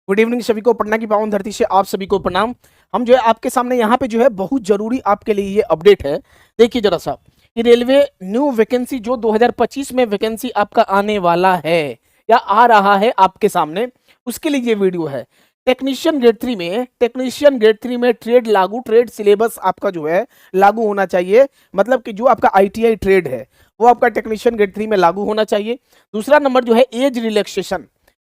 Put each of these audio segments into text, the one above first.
Good evening सभी को, पटना की पावन धरती से आप सभी को प्रणाम। हम जो है आपके सामने यहाँ पे जो है बहुत जरूरी आपके लिए ये अपडेट है। देखिए जरा सा कि रेलवे न्यू वैकेंसी जो 2025 में वैकेंसी आपका आने वाला है या आ रहा है आपके सामने, उसके लिए ये वीडियो है। टेक्नीशियन ग्रेड 3 में ट्रेड सिलेबस आपका जो है लागू होना चाहिए। मतलब कि जो आपका आईटीआई ट्रेड है वो आपका टेक्नीशियन ग्रेड 3 में लागू होना चाहिए। दूसरा नंबर जो है एज रिलैक्सेशन,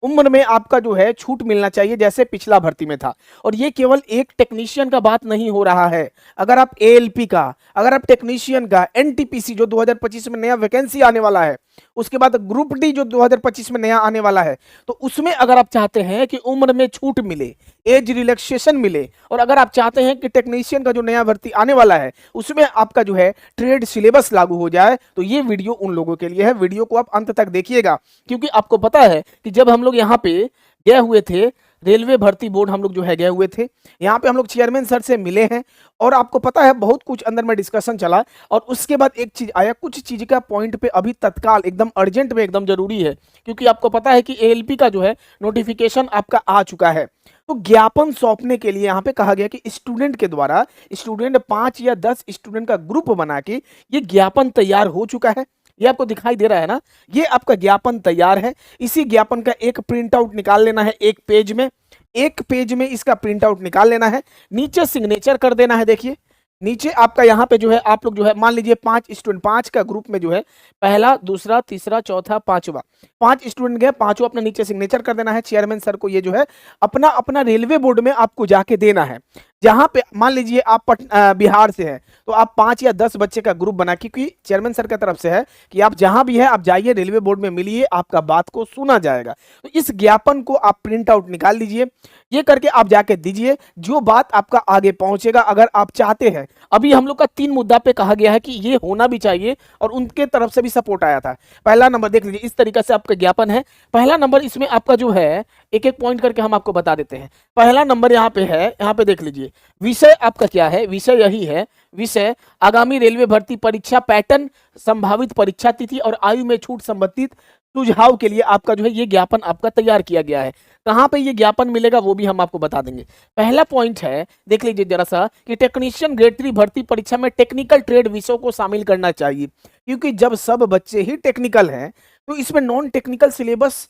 उम्र में आपका जो है छूट मिलना चाहिए जैसे पिछला भर्ती में था। और ये केवल एक टेक्नीशियन का बात नहीं हो रहा है। अगर आप एएलपी का, अगर आप टेक्नीशियन का, एनटीपीसी जो 2025 में नया वैकेंसी आने वाला है, उसके बाद ग्रुप डी जो 2025 में नया आने वाला है, तो उसमें अगर आप चाहते हैं कि उम्र में छूट मिले, एज रिलैक्सेशन मिले, और अगर आप चाहते हैं कि टेक्नीशियन का जो नया भर्ती आने वाला है उसमें आपका जो है ट्रेड सिलेबस लागू हो जाए, तो ये वीडियो उन लोगों के लिए है। वीडियो को आप अंत तक देखिएगा, क्योंकि आपको पता है कि जब हम लोग यहाँ पे गए हुए थे, रेलवे भर्ती बोर्ड हम लोग जो है गए हुए थे, यहाँ पे हम लोग चेयरमैन सर से मिले हैं और आपको पता है बहुत कुछ अंदर में डिस्कशन चला। और उसके बाद एक चीज आया, कुछ चीज का पॉइंट पे अभी तत्काल एकदम अर्जेंट में एकदम जरूरी है, क्योंकि आपको पता है कि एएलपी का जो है नोटिफिकेशन आपका आ चुका है। तो ज्ञापन सौंपने के लिए यहाँ पे कहा गया कि स्टूडेंट के द्वारा, स्टूडेंट 5 या 10 स्टूडेंट का ग्रुप बना के ये ज्ञापन तैयार हो चुका है। ये आपको दिखाई दे रहा है ना, ये आपका ज्ञापन तैयार है। इसी ज्ञापन का एक प्रिंट आउट निकाल लेना है, एक पेज में इसका प्रिंट आउट निकाल लेना है, नीचे सिग्नेचर कर देना है। देखिए नीचे आपका यहाँ पे जो है आप लोग जो है मान लीजिए 5 स्टूडेंट, 5 का ग्रुप में जो है पहला, दूसरा, तीसरा, चौथा, पांचवा, 5 स्टूडेंट गए, पांचों अपना नीचे सिग्नेचर कर देना है। चेयरमैन सर को ये जो है अपना अपना रेलवे बोर्ड में आपको जाके देना है। जहां पे मान लीजिए आप बिहार से हैं तो आप 5 या 10 बच्चे का ग्रुप बना, क्योंकि चेयरमैन सर की तरफ से है कि आप जहां भी है आप जाइए रेलवे बोर्ड में मिलिए, आपका बात को सुना जाएगा। तो इस ज्ञापन को आप प्रिंट आउट निकाल लीजिए, ये करके आप जाके दीजिए, जो बात आपका आगे पहुंचेगा। अगर आप चाहते हैं, अभी हम लोग का 3 मुद्दा पे कहा गया है कि ये होना भी चाहिए और उनके तरफ से भी सपोर्ट आया था। पहला नंबर देख लीजिए, इस तरीके से आपका ज्ञापन है। पहला नंबर इसमें आपका जो है एक एक पॉइंट करके हम आपको बता देते हैं। पहला नंबर यहाँ पे है, यहाँ पे देख लीजिए, विषय आपका क्या है, विषय यही है। विषय आगामी रेलवे भर्ती परीक्षा पैटर्न, संभावित परीक्षा तिथि और आयु में छूट संबंधित सुझाव के लिए आपका जो है ये ज्ञापन आपका तैयार किया गया है। कहां पे ये ज्ञापन मिलेगा वो भी हम आपको बता देंगे। पहला पॉइंट है, देख लीजिए जरा सा, कि टेक्नीशियन ग्रेड 3 भर्ती परीक्षा में टेक्निकल ट्रेड विषयों को शामिल करना चाहिए, क्योंकि जब सब बच्चे ही टेक्निकल हैं तो इसमें नॉन टेक्निकल सिलेबस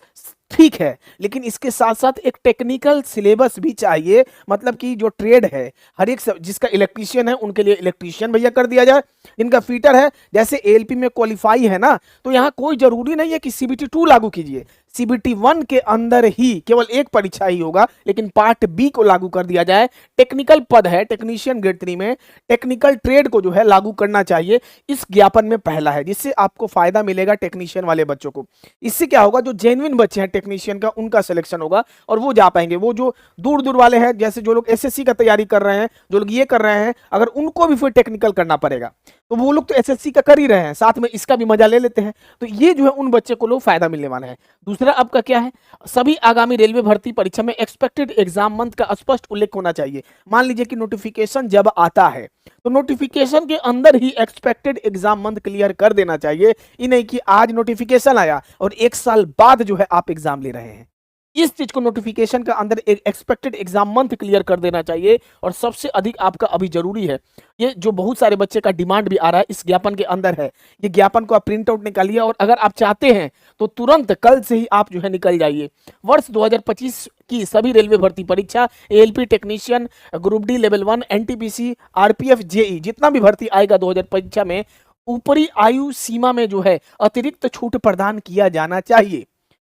ठीक है, लेकिन इसके साथ साथ एक टेक्निकल सिलेबस भी चाहिए। मतलब कि जो ट्रेड है, हर एक जिसका इलेक्ट्रीशियन है उनके लिए इलेक्ट्रीशियन भैया कर दिया जाए, जिनका फीटर है, जैसे एएलपी में क्वालिफाई है ना, तो यहाँ कोई जरूरी नहीं है कि सीबीटी 2 लागू कीजिए। सीबीटी 1 के अंदर ही केवल एक परीक्षा ही होगा, लेकिन पार्ट बी को लागू कर दिया जाए। टेक्निकल पद है टेक्नीशियन ग्रेड 3 में, टेक्निकल ट्रेड को जो है लागू करना चाहिए। इस ज्ञापन में पहला है, जिससे आपको फायदा मिलेगा टेक्नीशियन वाले बच्चों को। इससे क्या होगा, जो जेन्युइन बच्चे हैं टेक्नीशियन का, उनका सिलेक्शन होगा और वो जा पाएंगे। वो जो दूर दूर वाले हैं, जैसे जो लोग एसएससी का तैयारी कर रहे हैं, जो लोग ये कर रहे हैं, अगर उनको भी फिर टेक्निकल करना पड़ेगा तो वो लोग तो एसएससी का कर ही रहे हैं, साथ में इसका भी मजा ले लेते हैं। तो ये जो है उन बच्चे को लोग फायदा मिलने वाला है। दूसरा आपका क्या है, सभी आगामी रेलवे भर्ती परीक्षा में एक्सपेक्टेड एग्जाम मंथ का स्पष्ट उल्लेख होना चाहिए। मान लीजिए कि नोटिफिकेशन जब आता है तो नोटिफिकेशन के अंदर ही एक्सपेक्टेड एग्जाम मंथ क्लियर कर देना चाहिए। ये नहीं कि आज नोटिफिकेशन आया और 1 साल बाद जो है आप एग्जाम ले रहे हैं। इस चीज को नोटिफिकेशन का अंदर एक एक्सपेक्टेड एग्जाम मंथ क्लियर कर देना चाहिए। और सबसे अधिक आपका अभी जरूरी है, ये जो बहुत सारे बच्चे का डिमांड भी आ रहा है इस ज्ञापन के अंदर है, ये ज्ञापन को आप प्रिंट आउट निकालिए और अगर आप चाहते हैं तो तुरंत कल से ही आप जो है निकल जाइए। वर्ष 2025 की सभी रेलवे भर्ती परीक्षा, ALP technician, group D level 1, NTPC, RPF, JE, जितना भी भर्ती आएगा 2025 परीक्षा में, ऊपरी आयु सीमा में जो है अतिरिक्त छूट प्रदान किया जाना चाहिए।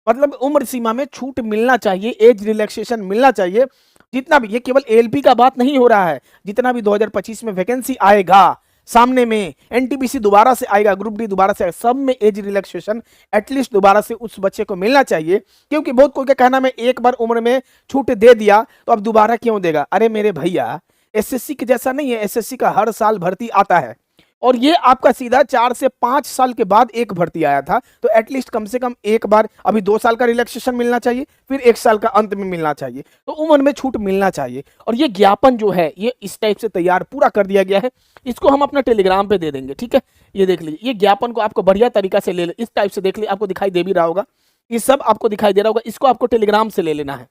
मतलब उम्र सीमा में छूट मिलना चाहिए, एज रिलैक्सेशन मिलना चाहिए। जितना भी, ये केवल एएलपी का बात नहीं हो रहा है, जितना भी 2025 में वैकेंसी आएगा सामने में, एनटीपीसी दोबारा से आएगा, ग्रुप डी दोबारा से आएगा, सब में एज रिलैक्सेशन एटलीस्ट दोबारा से उस बच्चे को मिलना चाहिए। क्योंकि बहुत कोई का कहना है एक बार उम्र में छूट दे दिया तो अब दोबारा क्यों देगा। अरे मेरे भैया, एसएससी के जैसा नहीं है, एसएससी का हर साल भर्ती आता है और ये आपका सीधा 4 से 5 साल के बाद एक भर्ती आया था। तो एटलीस्ट कम से कम एक बार, अभी 2 साल का रिलैक्सेशन मिलना चाहिए, फिर 1 साल का अंत में मिलना चाहिए, तो उम्र में छूट मिलना चाहिए। और ये ज्ञापन जो है ये इस टाइप से तैयार पूरा कर दिया गया है। इसको हम अपना टेलीग्राम पे दे देंगे, ठीक है। ये देख लीजिए, ये ज्ञापन को आपको बढ़िया तरीका से ले, इस टाइप से देख लीजिए, आपको दिखाई दे भी रहा होगा, ये सब आपको दिखाई दे रहा होगा। इसको आपको टेलीग्राम से ले लेना है।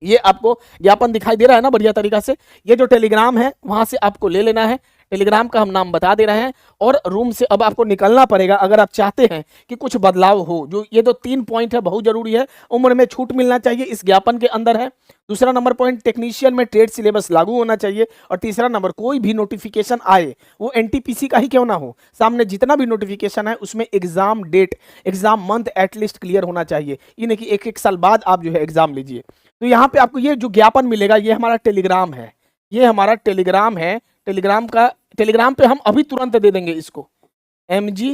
ये आपको ज्ञापन दिखाई दे रहा है ना बढ़िया तरीका से। ये जो टेलीग्राम है वहां से आपको ले लेना है, टेलीग्राम का हम नाम बता दे रहे हैं, और रूम से अब आपको निकलना पड़ेगा अगर आप चाहते हैं कि कुछ बदलाव हो। जो ये जो 3 पॉइंट है बहुत जरूरी है, उम्र में छूट मिलना चाहिए इस ज्ञापन के अंदर है। दूसरा नंबर पॉइंट, टेक्नीशियन में ट्रेड सिलेबस लागू होना चाहिए। और तीसरा नंबर, कोई भी नोटिफिकेशन आए वो एनटीपीसी का ही क्यों ना हो, सामने जितना भी नोटिफिकेशन है उसमें exam date, exam month at least clear होना चाहिए। ये नहीं कि एक एक साल बाद आप जो है एग्जाम लीजिए। तो यहाँ पे आपको ये जो ज्ञापन मिलेगा, ये हमारा टेलीग्राम है, ये हमारा टेलीग्राम है। टेलीग्राम पे हम अभी तुरंत दे देंगे इसको, MG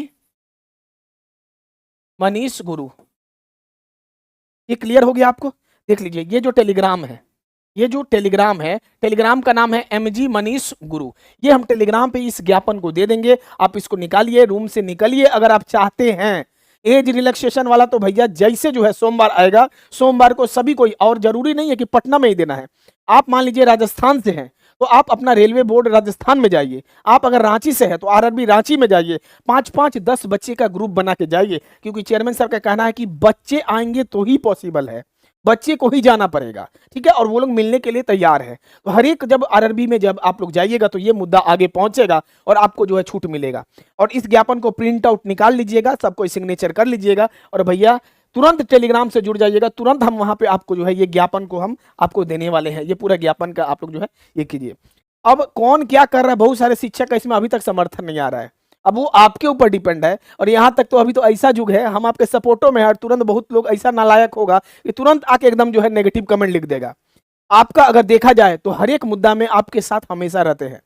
मनीष गुरु। ये क्लियर हो गया आपको? देख लीजिए, ये जो टेलीग्राम है, ये जो टेलीग्राम है, टेलीग्राम का नाम है MG मनीष गुरु। ये हम टेलीग्राम पे इस ज्ञापन को दे देंगे। आप इसको निकालिए, रूम से निकलिए अगर आप चाहते हैं। एज रिलैक्सेशन वाला तो भैया जैसे जो है सोमवार आएगा, सोमवार को सभी कोई, और जरूरी नहीं है कि पटना में ही देना है। आप मान लीजिए राजस्थान से हैं तो आप अपना रेलवे बोर्ड राजस्थान में जाइए। आप अगर रांची से है तो RRB रांची में जाइए। 5-5, 10 बच्चे का ग्रुप बना के जाइए, क्योंकि चेयरमैन साहब का कहना है कि बच्चे आएंगे तो ही पॉसिबल है, बच्चे को ही जाना पड़ेगा, ठीक है। और वो लोग मिलने के लिए तैयार है। तो हर एक जब RRB में जब आप लोग जाइएगा तो ये मुद्दा आगे पहुंचेगा और आपको जो है छूट मिलेगा। और इस ज्ञापन को प्रिंट आउट निकाल लीजिएगा, सबको सिग्नेचर कर लीजिएगा, और भैया तुरंत टेलीग्राम से जुड़ जाइएगा। तुरंत हम वहां पे आपको जो है ये ज्ञापन को हम आपको देने वाले हैं। ये पूरा ज्ञापन का आप लोग जो है ये कीजिए। अब कौन क्या कर रहा है, बहुत सारे शिक्षक का इसमें अभी तक समर्थन नहीं आ रहा है। अब वो आपके ऊपर डिपेंड है। और यहां तक तो अभी तो ऐसा युग है, हम आपके सपोर्टो में है, और तुरंत बहुत लोग ऐसा नालायक होगा कि तुरंत आके एकदम जो है नेगेटिव कमेंट लिख देगा। आपका अगर देखा जाए तो हर एक मुद्दा में आपके साथ हमेशा रहते हैं।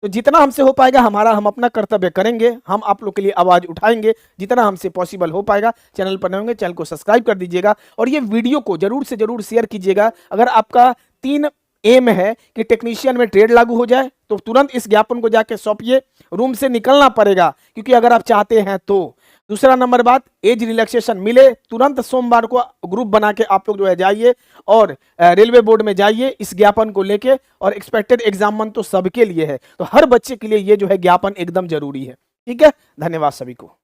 तो जितना हमसे हो पाएगा हम अपना कर्तव्य करेंगे, हम आप लोग के लिए आवाज उठाएंगे जितना हमसे पॉसिबल हो पाएगा। चैनल पर नए होंगे, चैनल को सब्सक्राइब कर दीजिएगा, और ये वीडियो को जरूर से जरूर शेयर कीजिएगा। अगर आपका 3 एम है कि टेक्नीशियन में ट्रेड लागू हो जाए तो तुरंत इस ज्ञापन को जाके सौंपिए, रूम से निकलना पड़ेगा क्योंकि अगर आप चाहते हैं तो। दूसरा नंबर बात, एज रिलैक्सेशन मिले, तुरंत सोमवार को ग्रुप बना के आप लोग जो है जाइए और रेलवे बोर्ड में जाइए इस ज्ञापन को लेके। और एक्सपेक्टेड एग्जाम मंथ तो सबके लिए है, तो हर बच्चे के लिए ये जो है ज्ञापन एकदम जरूरी है। ठीक है, धन्यवाद सभी को।